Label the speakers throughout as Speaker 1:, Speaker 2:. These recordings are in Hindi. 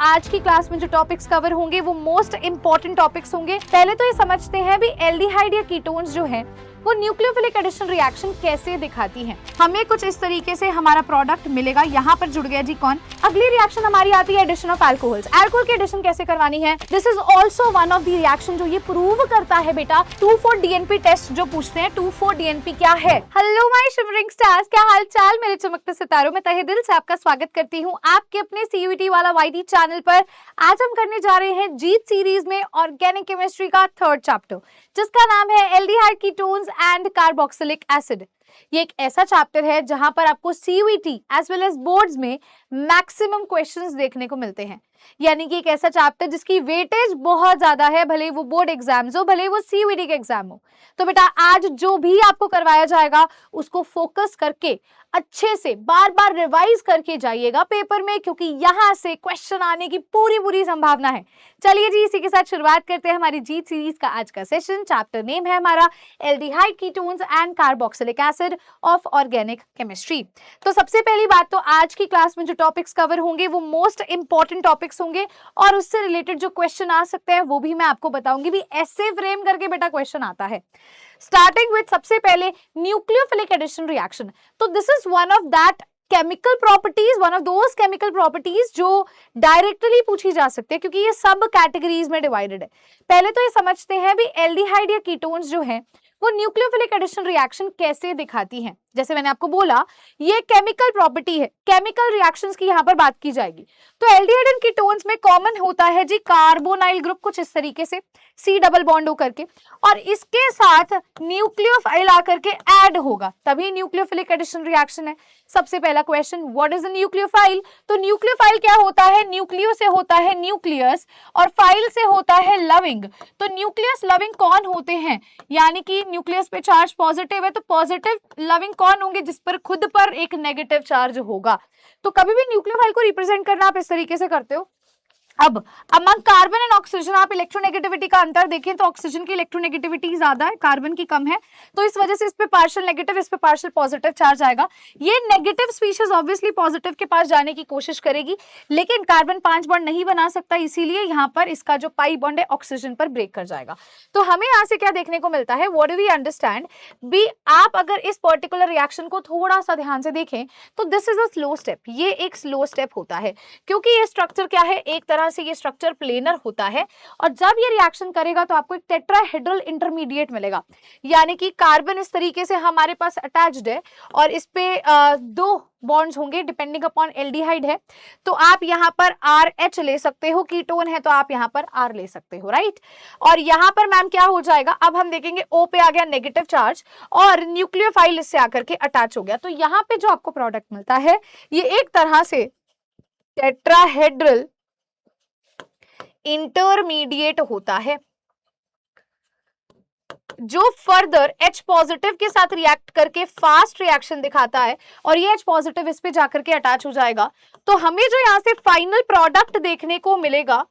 Speaker 1: आज की क्लास में जो टॉपिक्स कवर होंगे वो मोस्ट इंपॉर्टेंट टॉपिक्स होंगे। पहले तो ये समझते हैं भी एल्डिहाइड या कीटोन्स जो हैं वो न्यूक्लियोफिलिक एडिशन रिएक्शन कैसे दिखाती हैं। हमें कुछ इस तरीके से हमारा प्रोडक्ट मिलेगा। यहाँ पर जुड़ गया जी कौन। अगली रिएक्शन हमारी आती है एडिशन ऑफ अल्कोहल्स। अल्कोहल की एडिशन कैसे करवानी है, this is also one of the reaction जो ये प्रूव करता है बेटा 2,4-DNP टेस्ट जो पूछते हैं 2,4-DNP क्या है। हेलो माय शिमरिंग स्टार्स, क्या हाल चाल मेरे चमकते सितारों में तहे दिल से आपका स्वागत करती हूँ आपके अपने CUET वाला YT चैनल पर। आज हम करने जा रहे हैं जीत सीरीज में ऑर्गेनिक केमिस्ट्री का थर्ड चैप्टर जिसका नाम है aldehyde ketones and carboxylic acid. ये एक ऐसा चैप्टर है जहां पर आपको CUET as well as boards में मैक्सिमम क्वेश्चंस देखने को मिलते हैं। यानी कि एक ऐसा चैप्टर जिसकी वेटेज बहुत ज्यादा है, भले वो बोर्ड एग्जाम्स हो भले वो CUET के एग्जाम हो। तो बेटा आज जो भी आपको करवाया जाएगा उसको फोकस करके अच्छे से बार बार रिवाइज करके जाइएगा पेपर में, क्योंकि यहाँ से क्वेश्चन आने की पूरी संभावना है। चलिए जी इसी के साथ शुरुआत करते हैं हमारी जीत सीरीज का आज का सेशन। चैप्टर नेम है हमारा aldehyde ketones and carboxylic acid of organic chemistry. तो सबसे पहली बात तो आज की क्लास में जो टॉपिक्स कवर होंगे वो मोस्ट इंपॉर्टेंट टॉपिक्स होंगे और उससे रिलेटेड जो क्वेश्चन आ सकते हैं वो भी मैं आपको बताऊंगी। भी ऐसे फ्रेम करके बेटा क्वेश्चन आता है। स्टार्टिंग विद सबसे पहले न्यूक्लियोफिलिक एडिशन रिएक्शन। तो this is one of that chemical properties, one of those chemical properties जो डायरेक्टली पूछी जा सकती है क्योंकि ये सब कैटेगरीज में डिवाइडेड है। पहले तो ये समझते हैं भी एल्डिहाइड या कीटोन्स जो हैं वो न्यूक्लियोफिलिक एडिशन रिएक्शन कैसे दिखाती हैं। जैसे मैंने आपको बोला ये केमिकल प्रॉपर्टी है, केमिकल रिएक्शंस की यहाँ पर बात की जाएगी। तो एल्डिहाइड एंड कीटोन्स में कॉमन होता है जी कार्बोनाइल ग्रुप कुछ इस तरीके से C डबल बॉन्ड होकर के, और इसके साथ न्यूक्लियोफाइल आकर के ऐड होगा तभी न्यूक्लियोफिलिक एडिशन रिएक्शन है। सबसे पहला question, what is a nucleophile. तो न्यूक्लियोफाइल क्या होता है, न्यूक्लियो से होता है न्यूक्लियस और फाइल से होता है लविंग। तो न्यूक्लियस लविंग कौन होते हैं, यानी कि न्यूक्लियस पे चार्ज पॉजिटिव है तो पॉजिटिव लविंग कौन होंगे, जिस पर खुद पर एक नेगेटिव चार्ज होगा। तो कभी भी न्यूक्लियोफाइल को रिप्रेजेंट करना आप इस तरीके से करते हो। अब अमंग कार्बन एंड ऑक्सीजन आप इलेक्ट्रोनेगेटिविटी का अंतर देखें तो ऑक्सीजन की इलेक्ट्रोनेगेटिविटी ज्यादा है, कार्बन की कम है। तो इस वजह से इस पे पार्शियल नेगेटिव इस पे पार्शियल पॉजिटिव चार्ज आएगा। ये नेगेटिव स्पीशीज ऑब्वियसली पॉजिटिव के पास जाने की कोशिश करेगी, लेकिन कार्बन 5 बॉन्ड नहीं बना सकता, इसीलिए यहाँ पर इसका जो पाई बॉन्ड है ऑक्सीजन पर ब्रेक कर जाएगा। तो हमें यहाँ से क्या देखने को मिलता है, व्हाट डू वी अंडरस्टैंड भी। आप अगर इस पर्टिकुलर रिएक्शन को थोड़ा सा ध्यान से देखें तो this is a slow step. ये एक स्लो स्टेप होता है क्योंकि ये स्ट्रक्चर क्या है, एक तरह से ये स्ट्रक्चर प्लेनर होता है और जब ये रिएक्शन करेगा तो आपको एक टेट्राहेड्रल इंटरमीडिएट मिलेगा। यानी कि कार्बन इस तरीके से हमारे पास अटैच्ड है और इस पे 2 बॉन्ड्स होंगे डिपेंडिंग अपॉन एल्डिहाइड है तो आप यहाँ पर RH ले सकते हो, कीटोन है तो आप यहाँ पर R ले सकते हो, राइट। और यहाँ पर मैम क्या हो जाएगा, अब हम देखेंगे O पे आ गया नेगेटिव चार्ज और न्यूक्लियोफाइल इससे आकर के अटैच हो गया। तो यहाँ पे जो आपको प्रोडक्ट मिलता है ये एक तरह से टेट्राहेड्रल इंटरमीडिएट होता है जो फर्दर H पॉजिटिव के साथ रिएक्ट करके फास्ट रिएक्शन दिखाता है और ये H पॉजिटिव इस पे जाकर के अटैच हो जाएगा। तो हमें जो यहाँ से फाइनल प्रोडक्ट देखने को मिलेगा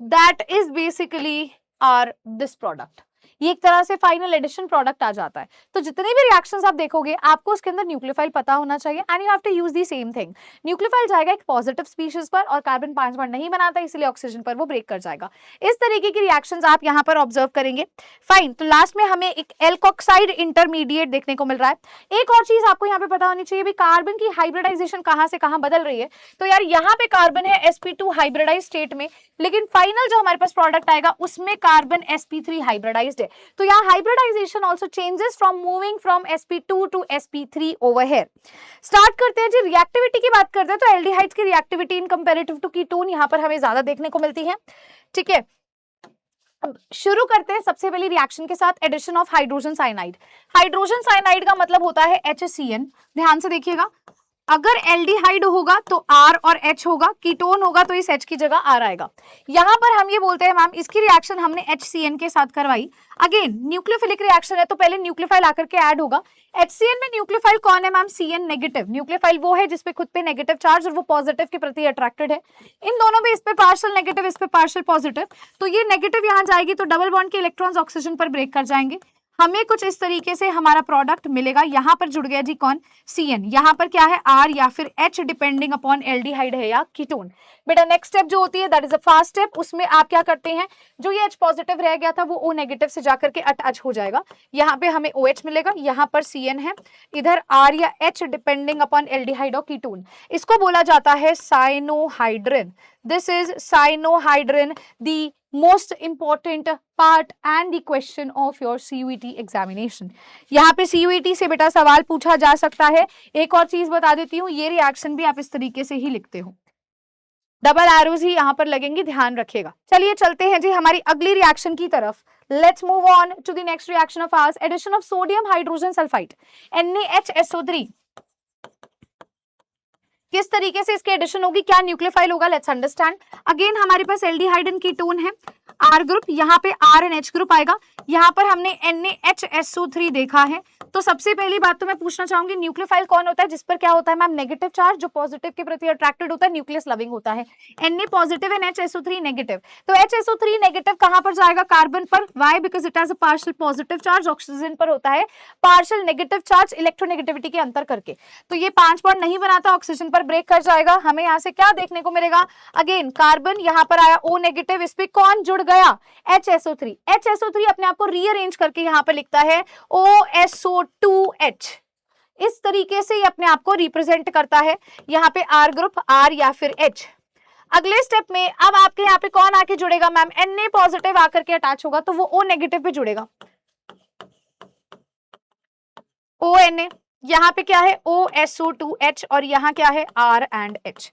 Speaker 1: that is basically are this product. ये एक तरह से फाइनल एडिशन प्रोडक्ट आ जाता है। तो जितने भी रिएक्शंस आप देखोगे आपको उसके अंदर न्यूक्लियोफाइल पता होना चाहिए and you have to use the same thing. Nucleophile जाएगा एक पॉजिटिव स्पीशीज पर और कार्बन 5 बॉन्ड नहीं बनाता इसलिए ऑक्सीजन पर वो ब्रेक कर जाएगा। इस तरीके की रिएक्शंस आप यहाँ पर ऑब्जर्व करेंगे। फाइन, तो लास्ट में हमें एक एल्कोक्साइड इंटरमीडिएट देखने को मिल रहा है। एक और चीज आपको यहाँ पे पता होनी चाहिए भी, कार्बन की हाइब्रिडाइजेशन कहाँ से कहाँ बदल रही है। तो यार यहाँ पे कार्बन है sp2 हाइब्रिडाइज स्टेट में, लेकिन फाइनल जो हमारे पास प्रोडक्ट आएगा उसमें कार्बन sp3 हाइब्रिडाइज्ड है। तो यहाँ hybridization also changes from moving from sp2 to sp3 over here। Start करते हैं जी, रिएक्टिविटी की बात करते हैं तो एल्डिहाइड्स की reactivity in comparative to ketone यहाँ पर हमें ज्यादा देखने को मिलती है। ठीक है, अब शुरू करते हैं सबसे पहली रिएक्शन के साथ, addition of hydrogen cyanide. Hydrogen cyanide का मतलब होता है HCN। ध्यान से देखिएगा, अगर एल्डिहाइड होगा तो R और H होगा, कीटोन होगा तो इस H की जगह R आएगा। यहाँ पर हम ये बोलते हैं मैम इसकी रिएक्शन हमने HCN के साथ करवाई। अगेन न्यूक्लियोफिलिक रिएक्शन है तो पहले न्यूक्लियोफाइल आकर के ऐड होगा। HCN में न्यूक्लियोफाइल कौन है मैम, CN नेगेटिव। न्यूक्लियोफाइल वो है जिसपे खुद पे नेगेटिव चार्ज और वो पॉजिटिव के प्रति अट्रैक्टेड है। इन दोनों में इस पे पार्शियल नेगेटिव इस पे पार्शियल पॉजिटिव, तो ये नेगेटिव यहाँ जाएगी तो डबल बॉन्ड के इलेक्ट्रॉन्स ऑक्सीजन पर ब्रेक कर जाएंगे। हमें कुछ इस तरीके से हमारा प्रोडक्ट मिलेगा। यहाँ पर जुड़ गया जी कौन, CN, यहाँ पर क्या है R या फिर H डिपेंडिंग अपॉन एल्डिहाइड है या कीटोन। बेटा नेक्स्ट स्टेप जो होती है that is a fast step, उसमें आप क्या करते हैं, जो ये H पॉजिटिव रह गया था वो O नेगेटिव से जाकर के अटैच हो जाएगा। यहाँ पे हमें OH मिलेगा, यहाँ पर CN है, इधर R या H डिपेंडिंग अपॉन एल्डिहाइड और कीटोन। इसको बोला जाता है cyanohydrin. This is cyanohydrin, the most important part and the question of your CUET examination। यहाँ पे CUET से बेटा सवाल पूछा जा सकता है। एक और चीज बता देती हूँ, ये रिएक्शन भी आप इस तरीके से ही लिखते हो, डबल एरोज ही यहाँ पर लगेंगी, ध्यान रखिएगा। चलिए चलते हैं जी हमारी अगली रिएक्शन की तरफ। Let's move on to the next reaction of ours, addition of sodium hydrogen sulphide NaHSO3। किस तरीके से इसके एडिशन होगी, क्या न्यूक्लियोफाइल होगा, लेट्स अंडरस्टैंड। अगेन हमारे पास एल्डिहाइड एंड कीटोन है, R ग्रुप, यहाँ पे R एंड H ग्रुप आएगा। यहाँ पर हमने NaHSO3 देखा है। तो सबसे पहली बात तो मैं पूछना चाहूंगी, न्यूक्लियोफाइल कौन होता है जिस पर क्या होता है मैम, नेगेटिव चार्ज, जो पॉजिटिव के प्रति अट्रैक्टेड होता है, न्यूक्लियस लविंग होता है। Na positive and HSO3 negative. तो HSO3 नेगेटिव कहां पर जाएगा, कार्बन पर। Why, because it has a partial positive charge, oxygen पर होता है पार्शियल नेगेटिव चार्ज इलेक्ट्रोनेगेटिविटी के अंतर करके। तो ये 5 बॉन्ड नहीं बनाता, ऑक्सीजन पर ब्रेक कर जाएगा। हमें यहाँ से क्या देखने को मिलेगा, अगेन कार्बन यहाँ पर आया O नेगेटिव, इस पे कौन जुड़ गया, HSO3। HSO3 अपने आप को रीअरेंज करके यहाँ पर लिखता है OSO2H। इस तरीके से ये अपने आप को रिप्रेजेंट करता है। यहाँ पे R ग्रुप, R या फिर H। अगले स्टेप में अब आपके यहाँ पे कौन आके जुड़ेगा मैम, Na पॉजिटिव आकर के अटैच होगा, तो वो O नेगेटिव पे जुड़ेगा, ONA। यहाँ पे क्या है OSO2H और यहाँ क्या है R एंड H।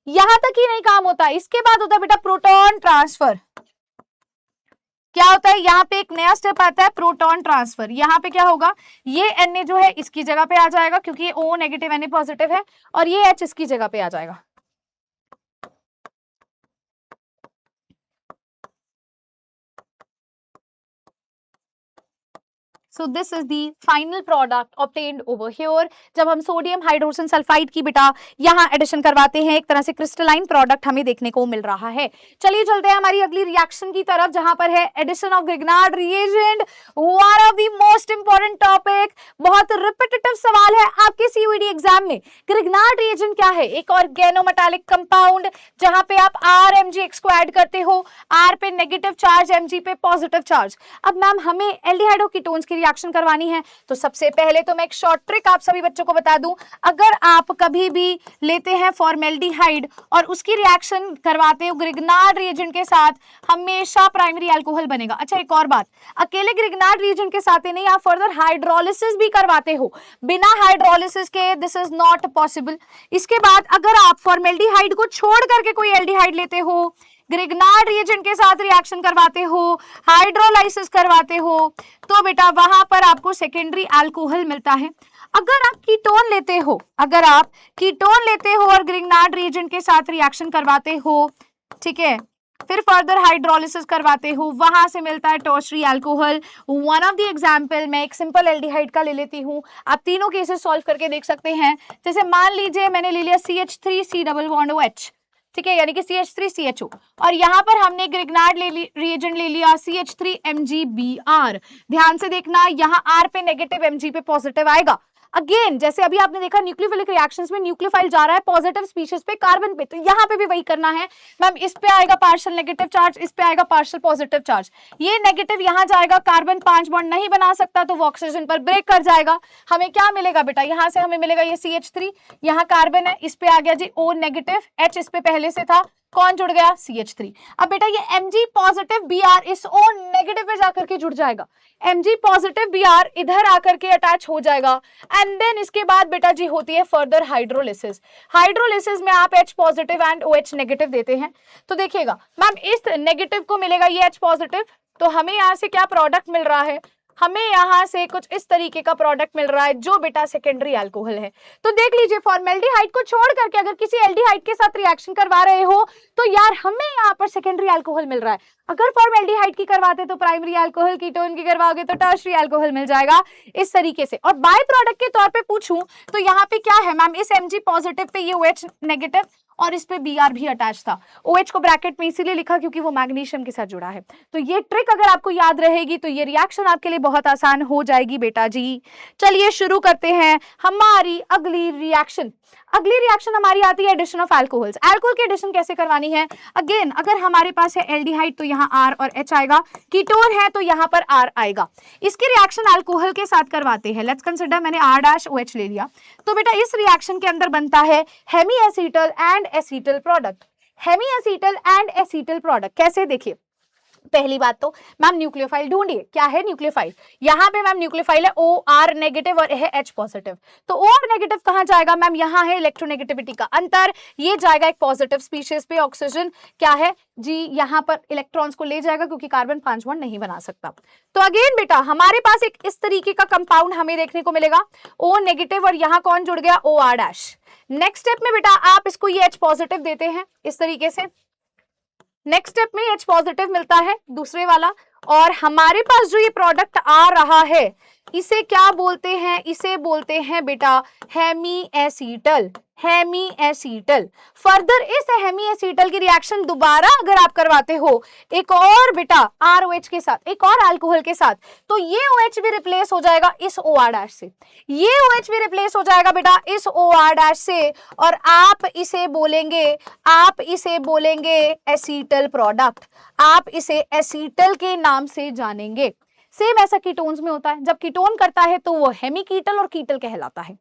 Speaker 1: यहां तक ही नहीं काम होता, इसके बाद होता है बेटा प्रोटॉन ट्रांसफर। क्या होता है, यहाँ पे एक नया स्टेप आता है प्रोटॉन ट्रांसफर। यहाँ पे क्या होगा, ये Na जो है इसकी जगह पे आ जाएगा क्योंकि ये O नेगेटिव Na पॉजिटिव है, और ये H इसकी जगह पे आ जाएगा। So this is the final product obtained over here। जब हम सोडियम हाइड्रोजन सल्फाइड की बेटा यहाँ एडिशन करवाते हैं, एक तरह से क्रिस्टलाइन प्रोडक्ट हमें देखने को मिल रहा है। चलिए चलते हैं हमारी अगली रिएक्शन की तरफ, जहां पर है addition of Grignard reagent, one of the most important topic. बहुत रिपीटेटिव सवाल है आपके CUET एग्जाम में। ग्रिग्नार्ड रिएजेंट क्या है, एक ऑर्गेनोमेटालिक कंपाउंड जहां पे आप RMgX को ऐड करते हो, R पे नेगेटिव चार्ज, Mg पे पॉजिटिव चार्ज। अब मैम हमें एल्डिहाइड और कीटोन्स की रिएक्शन करवानी है, तो सबसे पहले तो मैं एक शॉर्ट ट्रिक आप सभी बच्चों को बता दूं, अगर आप कभी भी लेते हैं फॉर्मेल्डिहाइड और उसकी रिएक्शन करवाते हो ग्रिग्नार्ड रिएजेंट के साथ, हमेशा प्राइमरी अल्कोहल बनेगा। अच्छा एक और बात, अकेले ग्रिग्नार्ड रिएजेंट के साथ ही नहीं, आप फर्दर हाइड्रोलिसिस भी करवाते हो, बिना हाइड्रोलिसिस के दिस इज नॉट पॉसिबल। इसके बाद अगर आप फॉर्मेल्डिहाइड को छोड़ करके कोई एल्डिहाइड लेते हो, ग्रिग्नार्ड रिएजेंट के साथ रिएक्शन करवाते हो, हाइड्रोलाइसिस करवाते हो, तो बेटा वहां पर आपको सेकेंडरी अल्कोहल मिलता है। अगर आप कीटोन लेते हो, अगर आप कीटोन लेते हो और ग्रिग्नार्ड रिएजेंट के साथ रिएक्शन करवाते हो, ठीक है, फिर फर्दर हाइड्रोलिसिस करवाते हो, वहां से मिलता है tertiary alcohol. One of the example मैं एक सिंपल एल्डिहाइड का ले लेती हूँ, आप तीनों केसेस सॉल्व करके देख सकते हैं। जैसे मान लीजिए मैंने ले लिया CH3C डबल बॉन्ड OH, ठीक है, यानी कि CH3CHO, और यहाँ पर हमने ग्रिग्नार्ड रिएजेंट ले लिया CH3MgBr। ध्यान से देखना, यहाँ R पे नेगेटिव, Mg पे पॉजिटिव आएगा। अगेन जैसे अभी आपने देखा न्यूक्लियोफिलिक रिएक्शंस में न्यूक्लियोफाइल जा रहा है पॉजिटिव स्पीशीज पे, कार्बन पे, तो यहाँ पे भी वही करना है मैम। इस पे आएगा पार्शियल नेगेटिव चार्ज, इस पे आएगा पार्शियल पॉजिटिव चार्ज, ये नेगेटिव यहाँ जाएगा, कार्बन 5 बॉन्ड नहीं बना सकता तो वो ऑक्सीजन पर ब्रेक कर जाएगा। हमें क्या मिलेगा बेटा, यहाँ से हमें मिलेगा ये CH3, यहाँ कार्बन है, इस पे आ गया जी O नेगेटिव, H इस पे पहले से था, कौन जुड़ गया, CH3। अब बेटा ये Mg पॉजिटिव Br इस O नेगेटिव पे जाकर के जुड़ जाएगा, Mg पॉजिटिव Br इधर आकर के अटैच हो जाएगा, एंड देन इसके बाद बेटा जी होती है फर्दर हाइड्रोलिसिस। हाइड्रोलिसिस में आप H positive and OH negative देते हैं, तो देखिएगा मैम इस नेगेटिव को मिलेगा ये H पॉजिटिव, तो हमें यहाँ से क्या प्रोडक्ट मिल रहा है, हमें यहाँ से कुछ इस तरीके का प्रोडक्ट मिल रहा है जो बेटा सेकेंडरी अल्कोहल है। तो देख लीजिए फॉर्मेल्डिहाइड को छोड़ करके अगर किसी एल्डिहाइड के साथ रिएक्शन करवा रहे हो तो यार हमें यहाँ पर सेकेंडरी अल्कोहल मिल रहा है। अगर फॉर्मेल्डिहाइड की करवाते तो प्राइमरी अल्कोहल, कीटोन की करवाओगे तो टर्शियरी अल्कोहल मिल जाएगा इस तरीके से। और बाय प्रोडक्ट के तौर पे पूछूं तो यहाँ पे क्या है मैम, इस Mg पॉजिटिव पे ये OH नेगेटिव और इस पे Br भी अटैच था। OH को ब्रैकेट में इसीलिए लिखा क्योंकि वो मैग्नीशियम के साथ जुड़ा है। तो ये ट्रिक अगर आपको याद रहेगी तो ये रिएक्शन आपके लिए बहुत आसान हो जाएगी बेटा जी। चलिए शुरू करते हैं हमारी अगली रिएक्शन। अगली रिएक्शन हमारी आती है एडिशन ऑफ अल्कोहल्स। अल्कोहल की एडिशन कैसे करवानी है? अगेन अगर हमारे पास है एल्डिहाइड तो यहाँ R और H आएगा, कीटोन है तो यहाँ पर R आएगा। इसकी रिएक्शन अल्कोहल के साथ करवाते हैं। लेट्स कंसिडर मैंने R-OH ले लिया, तो बेटा इस रिएक्शन के अंदर बनता है hemiacetal and acetal product. Hemiacetal and acetal product कैसे? देखिए पहली बात तो मैम न्यूक्लियोफाइल ढूंढिए, क्या है न्यूक्लियोफाइल? यहाँ पे मैम न्यूक्लियोफाइल है OR नेगेटिव और है H पॉजिटिव। तो OR नेगेटिव कहाँ जाएगा मैम? यहाँ है इलेक्ट्रोनेगेटिविटी का अंतर, ये जाएगा एक पॉजिटिव स्पीशीज पे। ऑक्सीजन क्या है जी, यहाँ पर इलेक्ट्रॉन्स को ले जाएगा क्योंकि कार्बन 5 बॉन्ड नहीं बना सकता। तो अगेन बेटा हमारे पास एक इस तरीके का कंपाउंड हमें देखने को मिलेगा, O नेगेटिव और यहाँ कौन जुड़ गया? OR'। नेक्स्ट स्टेप में बेटा आप इसको ये H पॉजिटिव देते हैं इस तरीके से। नेक्स्ट स्टेप में H पॉजिटिव मिलता है दूसरे वाला, और हमारे पास जो ये प्रोडक्ट आ रहा है इसे क्या बोलते हैं? इसे बोलते हैं बेटा hemiacetal. Hemiacetal. Further इस हेमी एसीटल की रिएक्शन दोबारा अगर आप करवाते हो एक और बेटा ROH के साथ, एक और अल्कोहल के साथ, तो ये OH भी रिप्लेस हो जाएगा इस OR' से, ये OH भी रिप्लेस हो जाएगा बेटा इस OR' से, और आप इसे बोलेंगे एसीटल प्रोडक्ट। आप इसे एसीटल के नाम से जानेंगे। सेम ऐसा कीटोन्स में होता है, जब कीटोन करता है तो वो हेमी कीटल और कीटल कहलाता है।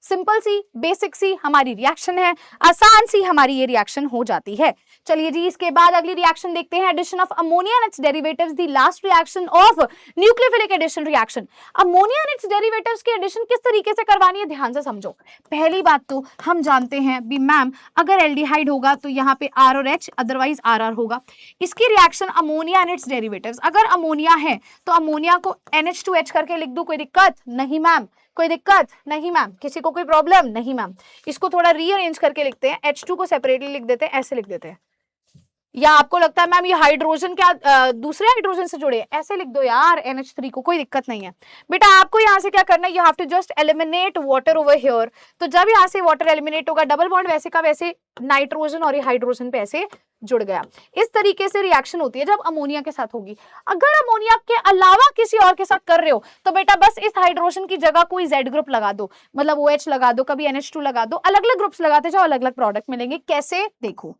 Speaker 1: सिंपल सी बेसिक सी हमारी रिएक्शन है, आसान सी हमारी ये रिएक्शन हो जाती है। चलिए जी इसके बाद अगली रिएक्शन देखते हैं, addition of ammonia and its derivatives, the last reaction of nucleophilic addition reaction. Ammonia and its derivatives की एडिशन किस तरीके से करवानी है, ध्यान से समझो। पहली बात तो हम जानते हैं भी मैम अगर एल्डिहाइड होगा तो यहाँ पे R और H, अदरवाइज RR होगा। इसकी reaction ammonia and its derivatives, अगर अमोनिया है तो अमोनिया को NH2H करके लिख दूं, कोई दिक्कत नहीं मैम? कोई दिक्कत नहीं मैम? किसी को कोई प्रॉब्लम नहीं मैम? इसको थोड़ा रीअरेंज करके लिखते हैं, H2 को सेपरेटली लिख देते हैं, ऐसे लिख देते हैं। या आपको लगता है मैम ये हाइड्रोजन क्या दूसरे हाइड्रोजन से जुड़े, ऐसे लिख दो यार NH3 को, कोई दिक्कत नहीं है बेटा। आपको यहाँ से क्या करना है, you have to just eliminate water over here. तो जब यहाँ से वाटर एलिमिनेट होगा, डबल बॉन्ड वैसे का वैसे नाइट्रोजन और ये हाइड्रोजन पे ऐसे जुड़ गया। इस तरीके से रिएक्शन होती है जब अमोनिया के साथ होगी। अगर अमोनिया के अलावा किसी और के साथ कर रहे हो तो बेटा बस इस हाइड्रोजन की जगह कोई Z ग्रुप लगा दो, मतलब OH लगा दो, कभी NH2 लगा दो, अलग अलग ग्रुप्स लगाते जाओ, अलग अलग प्रोडक्ट मिलेंगे। कैसे? देखो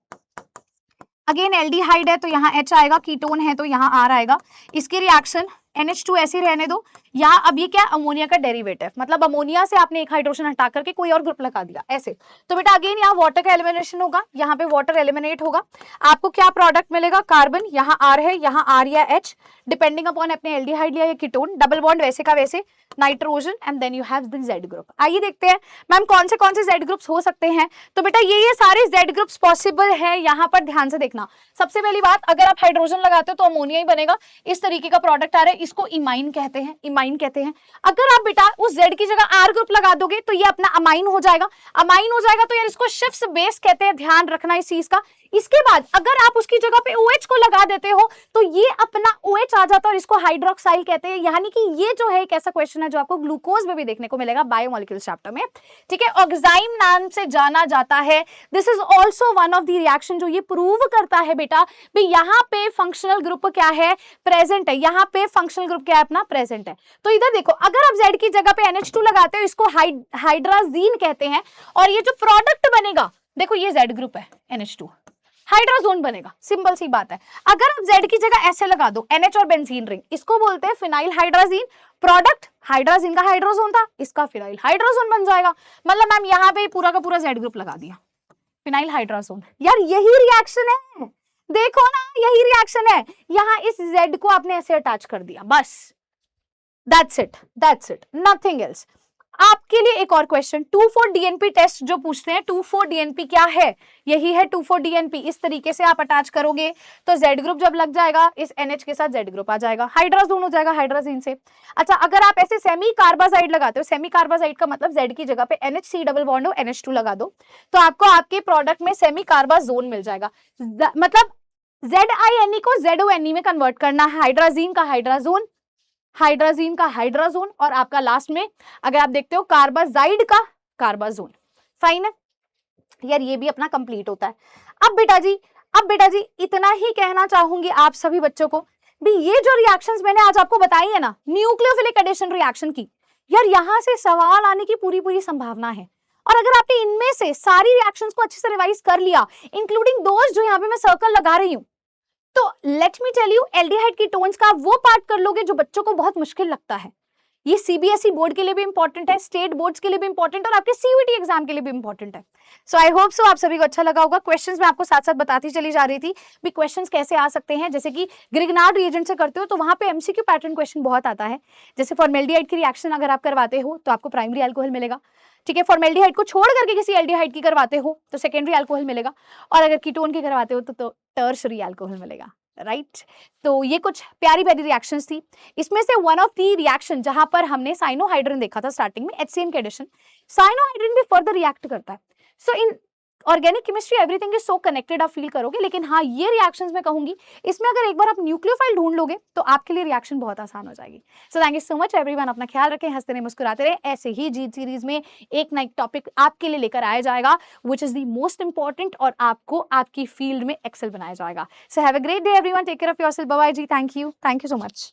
Speaker 1: अगेन एल्डिहाइड है तो यहाँ H आएगा, कीटोन है तो यहाँ R आएगा। इसकी रिएक्शन NH2 ऐसे रहने दो, यहाँ अब ये क्या अमोनिया का डेरिवेटिव, मतलब अमोनिया से आपने एक हाइड्रोजन हटा करके कोई और ग्रुप लगा दिया ऐसे। तो बेटा अगेन यहाँ वाटर का एलिमिनेशन होगा, यहाँ पे वाटर एलिमिनेट होगा, आपको क्या प्रोडक्ट मिलेगा? कार्बन, यहाँ R है, यहाँ R या H डिपेंडिंग अपॉन अपने एल्डिहाइड या कीटोन, डबल बॉन्ड वैसे का वैसे, nitrogen, and then you have the Z group. आइए देखते हैं मैम कौन से Z ग्रुप्स हो सकते हैं। तो बेटा ये सारे Z ग्रुप्स पॉसिबल है, यहाँ पर ध्यान से देखना। सबसे पहली बात, अगर आप हाइड्रोजन लगाते हो तो अमोनिया ही बनेगा, इस तरीके का प्रोडक्ट आ रहा है, इसको इमाइन कहते हैं, इमाइन कहते हैं। अगर आप बेटा उस Z की जगह R ग्रुप लगा दोगे तो ये अपना अमाइन हो जाएगा, अमाइन हो जाएगा तो यार इसको शिफ्ट बेस कहते हैं, ध्यान रखना इस चीज का। इसके बाद अगर आप उसकी जगह पे OH को लगा देते हो तो ये अपना OH आ जाता है और इसको हाइड्रोक्साइल कहते हैं। यानी कि ये जो है एक ऐसा क्वेश्चन है जो आपको ग्लूकोज में भी देखने को मिलेगा बायोमोलिक्यूल्स चैप्टर में, ठीक है, ऑक्साइम नाम से जाना जाता है। This is also one of the reaction जो ये प्रूव करता है बेटा भी यहाँ पे फंक्शनल ग्रुप क्या है, प्रेजेंट है, यहाँ पे फंक्शनल ग्रुप क्या है अपना, प्रेजेंट है। तो इधर देखो अगर आप Z की जगह पे NH2 लगाते हो इसको हाइड्राजीन कहते हैं, और ये जो प्रोडक्ट बनेगा देखो ये Z ग्रुप है, NH2 हाइड्रोजोन बनेगा, सिंपल सी बात है। अगर आप Z की जगह ऐसे लगा दो NH और बेंजीन रिंग, इसको बोलते हैं फिनाइल हाइड्राजीन। प्रोडक्ट हाइड्राजीन का हाइड्रोजोन था, इसका फिनाइल हाइड्रोजोन बन जाएगा। मतलब मैम यहाँ पे पूरा का पूरा Z ग्रुप लगा दिया, फिनाइल हाइड्रोजोन। यार यही रिएक्शन है, देखो ना यही रिएक्शन है। यहाँ इस Z को आपने ऐसे अटैच कर दिया, बस दैट्स इट, नथिंग एल्स। आपके लिए एक और क्वेश्चन, 2,4-DNP टेस्ट जो पूछते हैं, 2,4-DNP क्या है? यही है 2,4-DNP। इस तरीके से आप अटैच करोगे तो Z ग्रुप जब लग जाएगा इस NH के साथ Z ग्रुप आ जाएगा, हाइड्रोजोन हो जाएगा हाइड्रोजीन से। अच्छा अगर आप ऐसे सेमी कार्बाजाइड लगाते हो, सेमी कार्बाजाइड का मतलब Z की जगह पे NHC डबल बॉन्ड हो, NH2 लगा दो तो आपको आपके प्रोडक्ट में सेमी कार्बाजोन मिल जाएगा। मतलब ZINE को ZONE में कन्वर्ट करना है, हाइड्राजीन का हाइड्राजोन, हाइड्राजीन का हाइड्राजोन, और आपका लास्ट में अगर आप देखते हो कार्बाजाइड का कार्बाजोन। फाइन है, यार ये भी अपना कंप्लीट होता है। अब बेटा जी इतना ही कहना चाहूंगी आप सभी बच्चों को भी, ये जो रिएक्शंस मैंने आज आपको बताई है ना, न्यूक्लियोफिलिक एडिशन रिएक्शन की, यार यहां से सवाल आने की पूरी पूरी संभावना है। और अगर आपने इनमें से सारी रिएक्शंस को अच्छे से रिवाइज कर लिया, इंक्लूडिंग दोस्त जो यहाँ पे मैं सर्कल लगा रही हूँ, तो let me tell you, aldehyde ketones का वो पार्ट कर लोगे जो बच्चों को बहुत मुश्किल लगता है। ये सीबीएसई बोर्ड के लिए भी इंपॉर्टेंट है, स्टेट बोर्ड्स के लिए भी इंपॉर्टेंट है, और आपके सीयूईटी एग्जाम के लिए भी इंपॉर्टेंट है। सो आई होप सो आप सभी को अच्छा लगा होगा। क्वेश्चंस मैं आपको साथ साथ बताती चली जा रही थी भी क्वेश्चंस कैसे आ सकते हैं। जैसे कि ग्रिग्नार्ड रिएजेंट से करते हो तो वहां पे एमसीक्यू पैटर्न क्वेश्चन बहुत आता है। जैसे फॉर्मेल्डिहाइड की रिएक्शन अगर आप करवाते हो तो आपको प्राइमरी अल्कोहल मिलेगा, ठीक है। फॉर्मेल्डिहाइड को छोड़ करके किसी एल्डिहाइड की करवाते हो तो सेकेंडरी अल्कोहल मिलेगा, और अगर कीटोन की करवाते हो तो टर्शरी अल्कोहल मिलेगा, राइट। तो ये कुछ प्यारी प्यारी रिएक्शंस थी। इसमें से वन ऑफ दी रिएक्शन जहां पर हमने साइनोहाइड्रिन देखा था स्टार्टिंग में, एचसीएम के एडिशन, साइनोहाइड्रिन भी फर्दर रिएक्ट करता है। So in organic chemistry everything is so connected, आप फील करोगे। लेकिन हाँ, ये रिएक्शंस मैं कहूंगी इसमें अगर एक बार आप न्यूक्लियोफाइल ढूंढ लोगे तो आपके लिए रिएक्शन बहुत आसान हो जाएगी। So thank you so much everyone, अपना ख्याल रखें, हंसते रहे, मुस्कुराते रहे। ऐसे ही जीत सीरीज में एक ना एक टॉपिक आपके लिए लेकर आया जाएगा which is the most important, और आपको आपकी फील्ड में एक्सेल बनाया जाएगा। So have a great day everyone, take care of yourself, bye bye जी, थैंक यू सो मच।